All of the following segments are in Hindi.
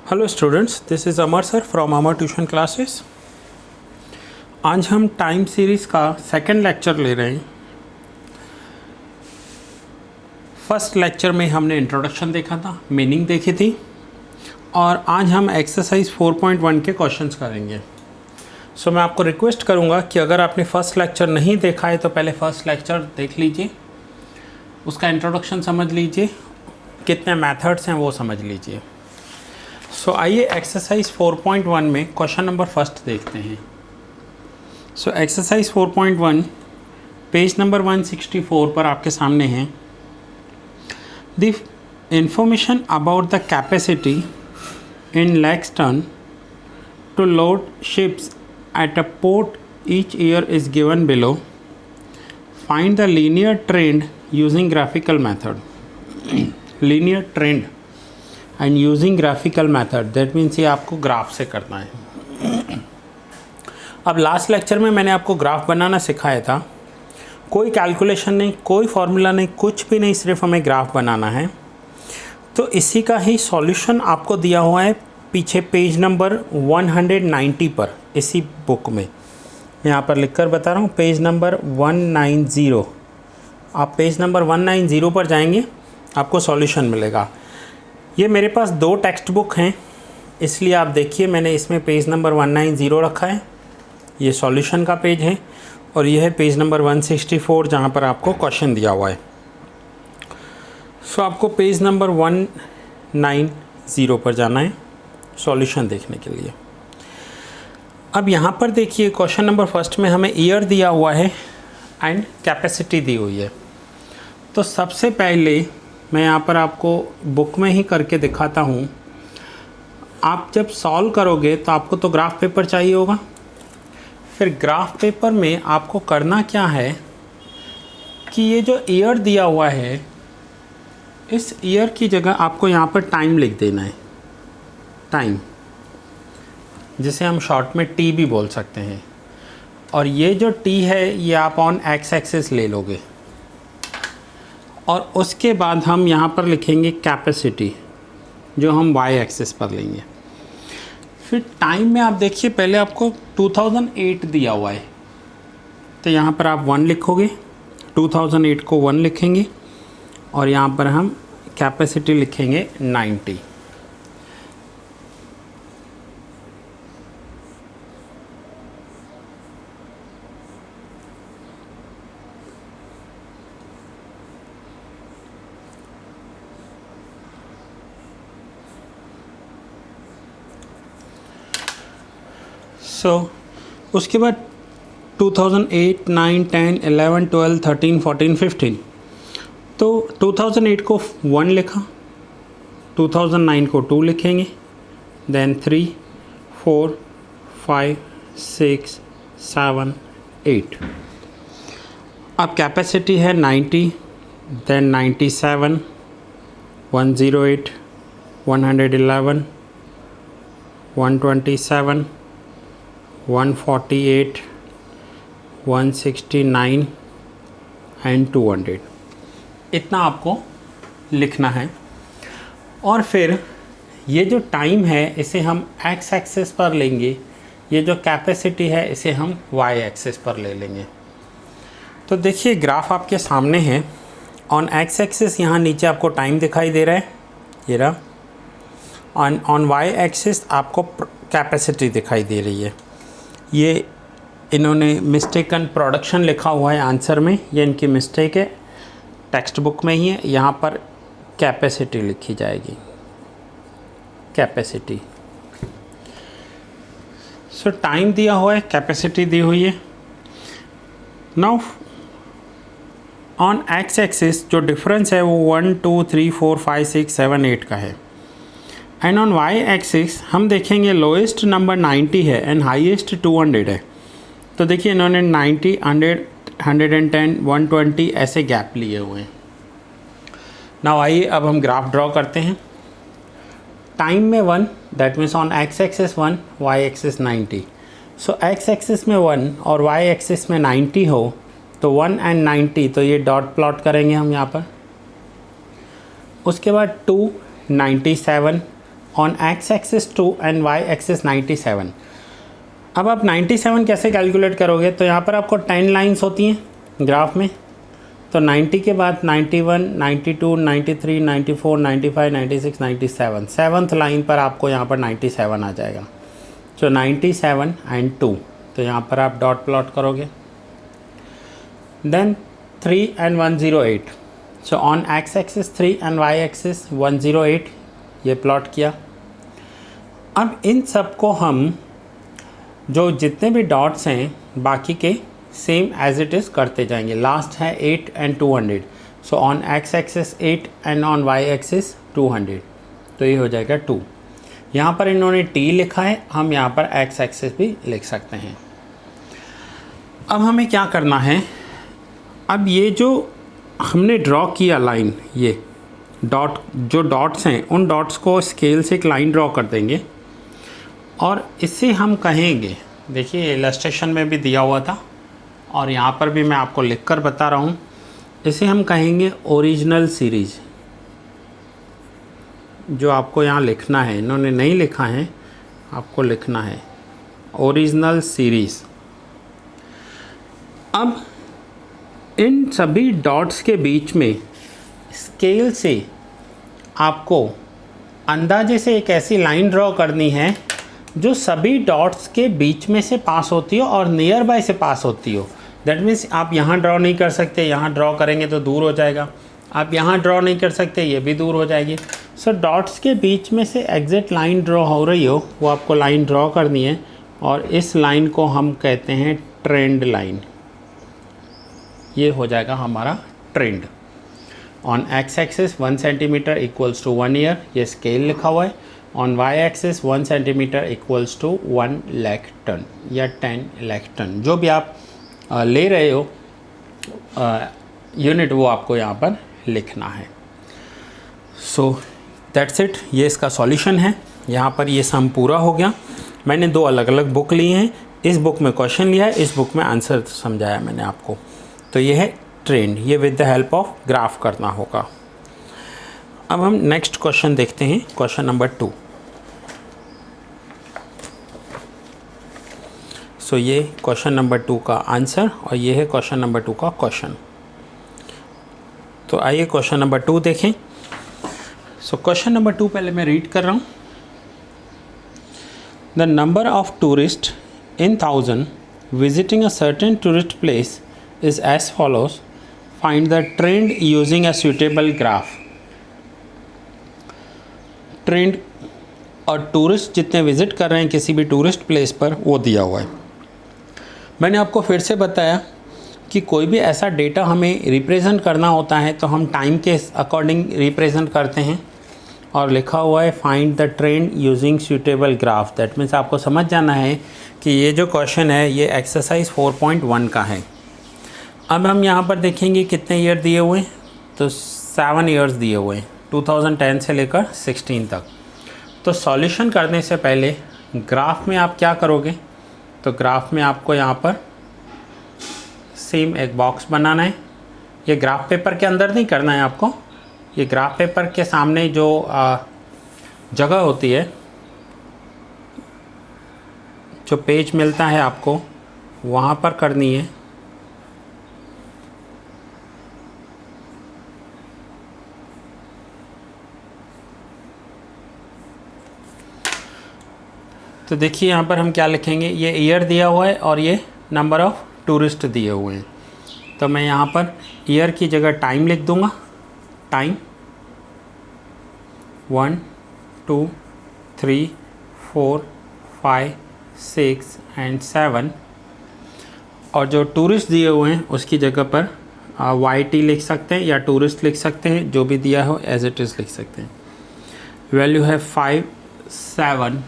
Hello students, this is Amar sir from Amar tuition classes. आज हम टाइम सीरीज़ का सेकंड लेक्चर ले रहे हैं। फर्स्ट लेक्चर में हमने इंट्रोडक्शन देखा था, मीनिंग देखी थी, और आज हम एक्सरसाइज 4.1 के क्वेश्चंस करेंगे। सो मैं आपको रिक्वेस्ट करूंगा कि अगर आपने फर्स्ट लेक्चर नहीं देखा है तो पहले फर्स्ट लेक्चर देख लीजिए, उसका इंट्रोडक्शन समझ लीजिए, कितने मेथड्स हैं वो समझ लीजिए। सो आइए एक्सरसाइज 4.1 में क्वेश्चन नंबर फर्स्ट देखते हैं। सो एक्सरसाइज 4.1 पेज नंबर 164 पर आपके सामने है। The information about the capacity in lakhs tonne to load ships at a port each year is given below. Find the linear trend using graphical method. Linear trend and using graphical method, that means ये आपको ग्राफ से करना है। अब लास्ट लेक्चर में मैंने आपको ग्राफ बनाना सिखाया था। कोई कैलकुलेशन नहीं, कोई फॉर्मूला नहीं, कुछ भी नहीं, सिर्फ हमें ग्राफ बनाना है। तो इसी का ही सॉल्यूशन आपको दिया हुआ है पीछे पेज नंबर 190 पर, इसी बुक में मैं यहाँ पर लिख कर बता रहा हूँ, पेज नंबर 190। आप पेज नंबर 190 पर जाएंगे, आपको सॉल्यूशन मिलेगा। ये मेरे पास दो टेक्स्ट बुक हैं, इसलिए आप देखिए मैंने इसमें पेज नंबर 190 रखा है, ये सॉल्यूशन का पेज है, और ये है पेज नंबर 164 जहाँ पर आपको क्वेश्चन दिया हुआ है। सो आपको पेज नंबर 190 पर जाना है सॉल्यूशन देखने के लिए। अब यहाँ पर देखिए क्वेश्चन नंबर फर्स्ट में हमें ईयर दिया हुआ है एंड कैपेसिटी दी हुई है। तो सबसे पहले मैं यहाँ पर आपको बुक में ही करके दिखाता हूँ। आप जब सॉल्व करोगे तो आपको तो ग्राफ पेपर चाहिए होगा। फिर ग्राफ पेपर में आपको करना क्या है कि ये जो ईयर दिया हुआ है, इस ईयर की जगह आपको यहाँ पर टाइम लिख देना है। टाइम, जिसे हम शॉर्ट में टी भी बोल सकते हैं। और ये जो टी है ये आप ऑन एक्स एक्सिस ले लोगे, और उसके बाद हम यहाँ पर लिखेंगे कैपेसिटी, जो हम वाई एक्सिस पर लेंगे। फिर टाइम में आप देखिए पहले आपको 2008 दिया हुआ है, तो यहाँ पर आप 1 लिखोगे, 2008 को 1 लिखेंगे, और यहाँ पर हम कैपेसिटी लिखेंगे 90। उसके बाद 2008, 9, 10, 11, 12, 13, 14, 15। तो 2008 को 1 लिखा, 2009 को 2 लिखेंगे, देन 3, 4, 5, 6, 7, 8। अब कैपेसिटी है 90, देन 97, 108, 111, 127, 148, 169 एंड 200। इतना आपको लिखना है। और फिर ये जो टाइम है इसे हम एक्स एक्सिस पर लेंगे, ये जो कैपेसिटी है इसे हम वाई एक्सिस पर ले लेंगे। तो देखिए ग्राफ आपके सामने है। ऑन एक्स एक्सिस यहाँ नीचे आपको टाइम दिखाई दे रहा है, ये रहा। ऑन वाई एक्सिस आपको कैपेसिटी दिखाई दे रही है। ये इन्होंने मिस्टेकन प्रोडक्शन लिखा हुआ है आंसर में, ये इनकी मिस्टेक है, टेक्स्ट बुक में ही है। यहाँ पर कैपेसिटी लिखी जाएगी, कैपेसिटी। सो टाइम दिया हुआ है, कैपेसिटी दी हुई है। नाउ ऑन एक्स एक्सिस जो डिफरेंस है वो 1, 2, 3, 4, 5, 6, 7, 8 का है। एंड ऑन वाई एक्सिस हम देखेंगे लोएस्ट नंबर 90 है एंड हाईएस्ट 200 है। तो देखिए इन्होंने 90, 100, 110, 120 ऐसे गैप लिए हुए हैं। नाउ आइए अब हम ग्राफ ड्रॉ करते हैं। टाइम में 1, that means on X axis 1, Y axis 90। So X axis में 1 और वाई एक्सिस में 90 हो तो 1 एंड 90, तो ये डॉट प्लॉट करेंगे हम यहाँ पर। उसके बाद 2, 97, on X axis 2 and Y axis 97। अब आप 97 कैसे कैलकुलेट करोगे? तो यहाँ पर आपको 10 लाइंस होती हैं ग्राफ में, तो 90 के बाद 91, 92, 93, 94, 95, 96, 97, सेवन्थ लाइन पर आपको यहाँ पर 97 आ जाएगा। तो 97 एंड 2, तो यहाँ पर आप डॉट प्लॉट करोगे। Then 3 and 108, so on X axis 3 and Y axis 108, ये प्लॉट किया। अब इन सब को हम जो जितने भी डॉट्स हैं बाकी के सेम एज इट इज़ करते जाएंगे। लास्ट है 8 and 200, so on X axis 8 and on Y axis 200, तो ये हो जाएगा 2। यहाँ पर इन्होंने t लिखा है, हम यहाँ पर x एक्सिस भी लिख सकते हैं। अब हमें क्या करना है, अब ये जो हमने ड्रॉ किया लाइन, ये डॉट जो डॉट्स हैं उन डॉट्स को स्केल से एक लाइन ड्रॉ कर देंगे और इससे हम कहेंगे, देखिए इलस्ट्रेशन में भी दिया हुआ था और यहाँ पर भी मैं आपको लिखकर बता रहा हूँ, इसे हम कहेंगे ओरिजिनल सीरीज़। जो आपको यहाँ लिखना है, इन्होंने नहीं लिखा है, आपको लिखना है ओरिजिनल सीरीज़। अब इन सभी डॉट्स के बीच में स्केल से आपको अंदाजे से एक ऐसी लाइन ड्रॉ करनी है जो सभी डॉट्स के बीच में से पास होती हो और नियर बाय से पास होती हो। दैट मीन्स आप यहाँ ड्रॉ नहीं कर सकते, यहाँ ड्रॉ करेंगे तो दूर हो जाएगा, आप यहाँ ड्रॉ नहीं कर सकते, ये भी दूर हो जाएगी। सो डॉट्स के बीच में से एग्जैक्ट लाइन ड्रॉ हो रही हो वो आपको लाइन ड्रॉ करनी है और इस लाइन को हम कहते हैं ट्रेंड लाइन। ये हो जाएगा हमारा trend. On X axis 1 centimetre equals to 1 year, ये स्केल लिखा हुआ है। On Y axis 1 centimetre equals to 1 lakh tonne या 10 लाख टन, जो भी आप ले रहे हो यूनिट, वो आपको यहाँ पर लिखना है। सो दैट्स इट, ये इसका सॉल्यूशन है। यहाँ पर ये सम पूरा हो गया। मैंने 2 अलग अलग बुक लिए हैं, इस बुक में क्वेश्चन लिया है, इस बुक में आंसर समझाया मैंने आपको। तो ये है ट्रेंड, ये with the help of graph करना होगा। अब हम नेक्स्ट क्वेश्चन देखते हैं, क्वेश्चन नंबर 2। सो ये क्वेश्चन नंबर 2 का आंसर और ये है क्वेश्चन नंबर 2 का क्वेश्चन। तो आइए क्वेश्चन नंबर 2 देखें। सो क्वेश्चन नंबर 2 पहले मैं रीड कर रहा हूँ। The number of tourist in 1000 visiting a certain tourist place is as follows. Find the trend using a suitable graph. Trend और टूरिस्ट जितने विज़िट कर रहे हैं किसी भी टूरिस्ट प्लेस पर वो दिया हुआ है। मैंने आपको फिर से बताया कि कोई भी ऐसा डेटा हमें रिप्रेजेंट करना होता है तो हम टाइम के अकॉर्डिंग रिप्रेजेंट करते हैं और लिखा हुआ है find the trend using suitable graph. That means आपको समझ जाना है कि ये जो क्वेश्चन है ये एक्सरसाइज 4.1 का है। अब हम यहाँ पर देखेंगे कितने ईयर दिए हुए हैं, तो 7 ईयर्स दिए हुए हैं, 2010 से लेकर 16 तक। तो सॉल्यूशन करने से पहले ग्राफ में आप क्या करोगे, तो ग्राफ में आपको यहाँ पर सेम एक बॉक्स बनाना है। ये ग्राफ पेपर के अंदर नहीं करना है आपको, ये ग्राफ पेपर के सामने जो जगह होती है, जो पेज मिलता है आपको, वहाँ पर करनी है। तो देखिए यहाँ पर हम क्या लिखेंगे, ये ईयर दिया हुआ है और ये नंबर ऑफ़ टूरिस्ट दिए हुए हैं। तो मैं यहाँ पर ईयर की जगह टाइम लिख दूँगा। टाइम 1 2 3 4 5 6 एंड 7, और जो टूरिस्ट दिए हुए हैं उसकी जगह पर YT लिख सकते हैं या टूरिस्ट लिख सकते हैं, जो भी दिया हो एज इट इज़ लिख सकते हैं। वैल्यू है 5 7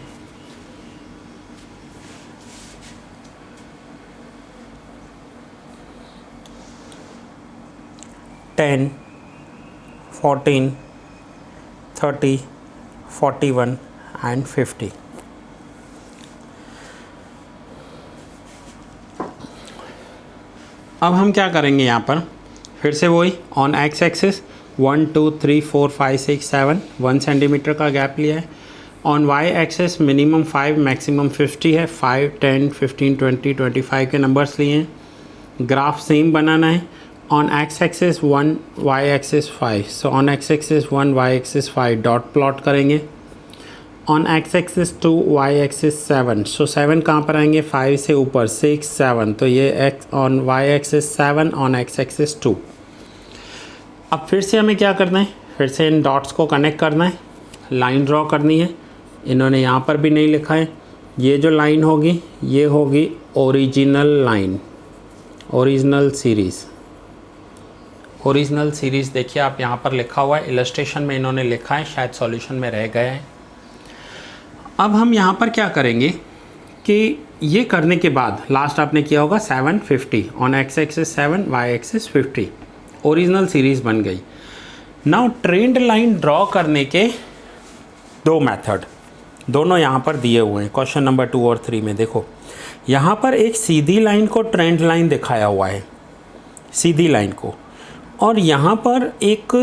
10 14 30 41 एंड 50। अब हम क्या करेंगे यहाँ पर, फिर से वही ऑन एक्स एक्सिस 1 2 3 4 5 6 7 1 सेंटीमीटर का गैप लिया है। On Y axis minimum 5 maximum 50 है, 5 10 15 20 25 के नंबर्स लिए हैं। ग्राफ सेम बनाना है। On X axis 1 Y axis 5, so on X axis 1 Y axis 5 dot plot करेंगे। On X axis 2 Y axis 7, so 7 कहाँ पर आएंगे, 5 से ऊपर 6 7, तो ये X on Y axis 7 on X axis 2। अब फिर से हमें क्या करना है, फिर से इन डॉट्स को कनेक्ट करना है, लाइन ड्रॉ करनी है। इन्होंने यहाँ पर भी नहीं लिखा है। ये जो लाइन होगी ये होगी original line, original series. Original series देखिए आप यहाँ पर लिखा हुआ है, इलस्ट्रेशन में इन्होंने लिखा है, शायद सॉल्यूशन में रह गया है। अब हम यहाँ पर क्या करेंगे कि ये करने के बाद लास्ट आपने किया होगा 7 50 on X axis 7 Y axis 50, original series बन गई। नाउ ट्रेंड लाइन ड्रॉ करने के दो मेथड, दोनों यहाँ पर दिए हुए हैं क्वेश्चन नंबर 2 और 3 में। देखो यहाँ पर एक सीधी लाइन को ट्रेंड लाइन दिखाया हुआ है, सीधी लाइन को, और यहाँ पर एक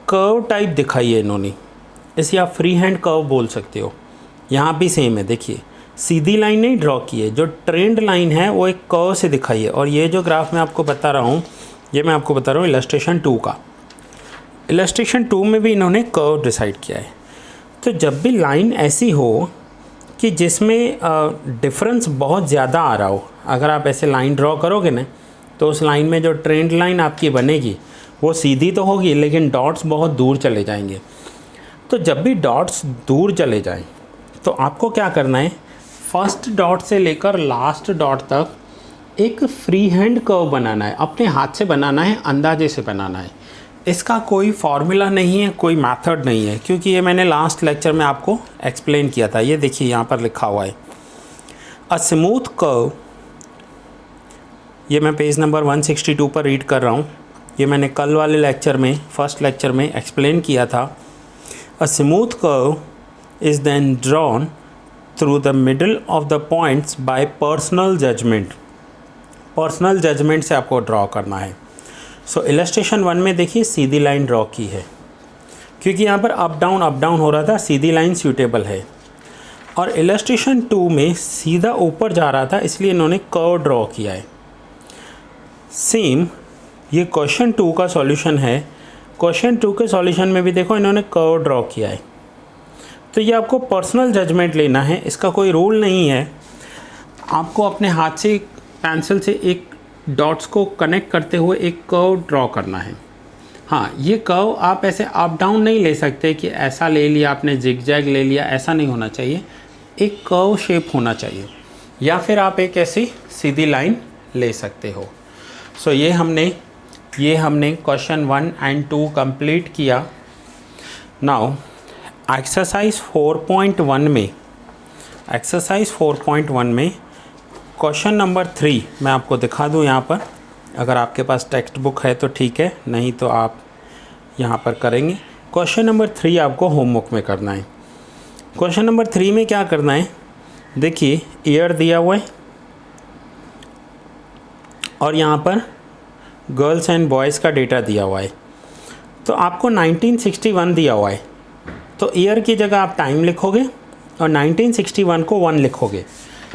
कर्व टाइप दिखाई है इन्होंने, इसे आप फ्री हैंड कर्व बोल सकते हो। यहाँ भी सेम है, देखिए सीधी लाइन नहीं ड्रॉ की है, जो ट्रेंड लाइन है वो एक कर्व से दिखाई है। और ये जो ग्राफ मैं आपको बता रहा हूँ, ये मैं आपको बता रहा हूँ इलस्ट्रेशन 2 का। इलस्ट्रेशन 2 में भी इन्होंने कर्व डिसाइड किया है। तो जब भी लाइन ऐसी हो कि जिसमें डिफरेंस बहुत ज़्यादा आ रहा हो, अगर आप ऐसे लाइन ड्रॉ करोगे ना, तो उस लाइन में जो ट्रेंड लाइन आपकी बनेगी वो सीधी तो होगी लेकिन डॉट्स बहुत दूर चले जाएंगे। तो जब भी डॉट्स दूर चले जाएं तो आपको क्या करना है, फर्स्ट डॉट से लेकर लास्ट डॉट तक एक फ्री हैंड कर्व बनाना है, अपने हाथ से बनाना है, अंदाजे से बनाना है। इसका कोई फार्मूला नहीं है, कोई मेथड नहीं है, क्योंकि ये मैंने लास्ट लेक्चर में आपको एक्सप्लेन किया था। ये देखिए यहाँ पर लिखा हुआ है अ स्मूथ कर्व, ये मैं पेज नंबर 162 पर रीड कर रहा हूँ। ये मैंने कल वाले लेक्चर में, फर्स्ट लेक्चर में एक्सप्लेन किया था। A smooth curve is then drawn through the middle of the points by personal judgement. Personal judgement से आपको ड्रॉ करना है। सो इलस्ट्रेशन 1 में देखिए सीधी लाइन ड्रॉ की है, क्योंकि यहाँ पर अप डाउन हो रहा था, सीधी लाइन सूटेबल है। और इलस्ट्रेशन 2 में सीधा ऊपर जा रहा था, इसलिए इन्होंने कर्व ड्रॉ किया है। सेम ये क्वेश्चन 2 का सॉल्यूशन है। क्वेश्चन 2 के सॉल्यूशन में भी देखो इन्होंने कर्व ड्रॉ किया है। तो ये आपको पर्सनल जजमेंट लेना है, इसका कोई रूल नहीं है। आपको अपने हाथ से पेंसिल से एक डॉट्स को कनेक्ट करते हुए एक कर्व ड्रॉ करना है। हाँ, ये कर्व आप ऐसे अप डाउन नहीं ले सकते कि ऐसा ले लिया आपने, जिगजैग ले लिया, ऐसा नहीं होना चाहिए। एक कर्व शेप होना चाहिए, या फिर आप एक ऐसी सीधी लाइन ले सकते हो। सो ये हमने क्वेश्चन 1 एंड 2 कंप्लीट किया। नाउ एक्सरसाइज 4.1 में क्वेश्चन नंबर 3 मैं आपको दिखा दूं यहाँ पर। अगर आपके पास टेक्स्ट बुक है तो ठीक है, नहीं तो आप यहाँ पर करेंगे। क्वेश्चन नंबर 3 आपको होमवर्क में करना है। क्वेश्चन नंबर 3 में क्या करना है, देखिए ईयर दिया हुआ है और यहाँ पर गर्ल्स एंड बॉयज़ का डेटा दिया हुआ है। तो आपको 1961 दिया हुआ है, तो ईयर की जगह आप टाइम लिखोगे और 1961 को 1 लिखोगे।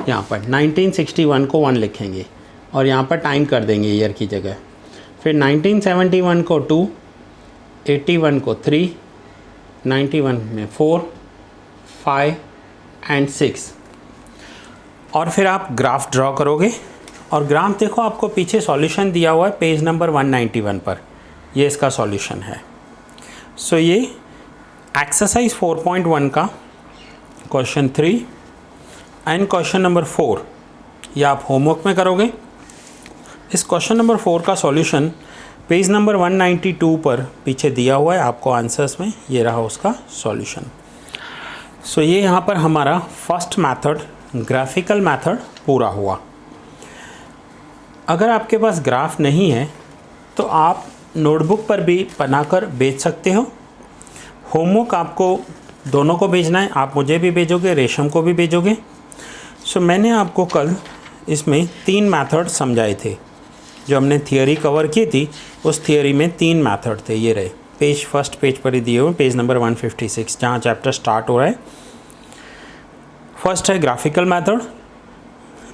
यहाँ पर 1961 को 1 लिखेंगे और यहाँ पर टाइम कर देंगे ईयर की जगह। फिर 1971 को 2, 81 को 3, 91 में 4, 5 एंड 6। और फिर आप ग्राफ ड्रॉ करोगे और ग्राफ देखो आपको पीछे सॉल्यूशन दिया हुआ है पेज नंबर 191 पर, ये इसका सॉल्यूशन है। सो ये एक्सरसाइज 4.1 का क्वेश्चन 3 एंड क्वेश्चन नंबर 4 ये आप होमवर्क में करोगे। इस क्वेश्चन नंबर 4 का सॉल्यूशन पेज नंबर 192 पर पीछे दिया हुआ है आपको आंसर्स में, ये रहा उसका सॉल्यूशन। सो ये यहाँ पर हमारा फर्स्ट मेथड, ग्राफिकल मेथड पूरा हुआ। अगर आपके पास ग्राफ नहीं है तो आप नोटबुक पर भी बनाकर भेज सकते हो। होमवर्क आपको दोनों को भेजना है, आप मुझे भी भेजोगे, रेशम को भी भेजोगे। सो मैंने आपको कल इसमें 3 मेथड समझाए थे। जो हमने थियोरी कवर की थी उस थियोरी में 3 मेथड थे, ये रहे फर्स्ट पेज पर ही दिए हुए, पेज नंबर 156 जहाँ चैप्टर स्टार्ट हो रहा है। फर्स्ट है graphical method,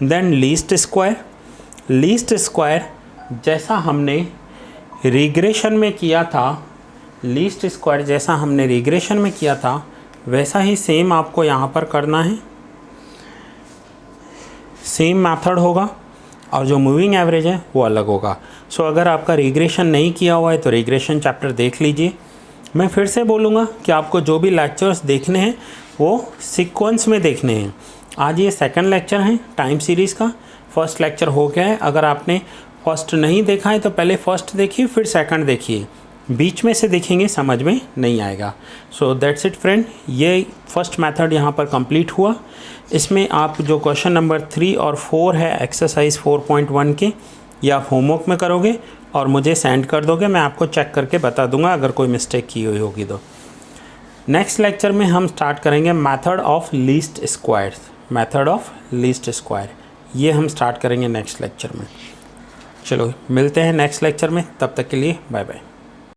then least square. Least square जैसा हमने रिग्रेशन में किया था, लीस्ट स्क्वायर जैसा हमने रिग्रेशन में किया था वैसा ही सेम आपको यहाँ पर करना है। सेम मेथड होगा और जो मूविंग एवरेज है वो अलग होगा। सो अगर आपका रिग्रेशन नहीं किया हुआ है तो रिग्रेशन चैप्टर देख लीजिए। मैं फिर से बोलूँगा कि आपको जो भी लेक्चर्स देखने हैं वो सीक्वेंस में देखने हैं। आज ये सेकंड लेक्चर है टाइम सीरीज़ का, फर्स्ट लेक्चर हो गया है। अगर आपने फर्स्ट नहीं देखा है तो पहले फर्स्ट देखिए फिर सेकंड देखिए, बीच में से देखेंगे समझ में नहीं आएगा। सो दैट्स इट फ्रेंड, ये फर्स्ट मेथड यहाँ पर कंप्लीट हुआ। इसमें आप जो क्वेश्चन नंबर 3 और 4 है एक्सरसाइज 4.1 के, ये आप होमवर्क में करोगे और मुझे सेंड कर दोगे, मैं आपको चेक करके बता दूंगा अगर कोई मिस्टेक की हुई होगी तो। नेक्स्ट लेक्चर में हम स्टार्ट करेंगे method of least square. Method of least square ये हम स्टार्ट करेंगे नेक्स्ट लेक्चर में। चलो मिलते हैं नेक्स्ट लेक्चर में, तब तक के लिए बाय बाय।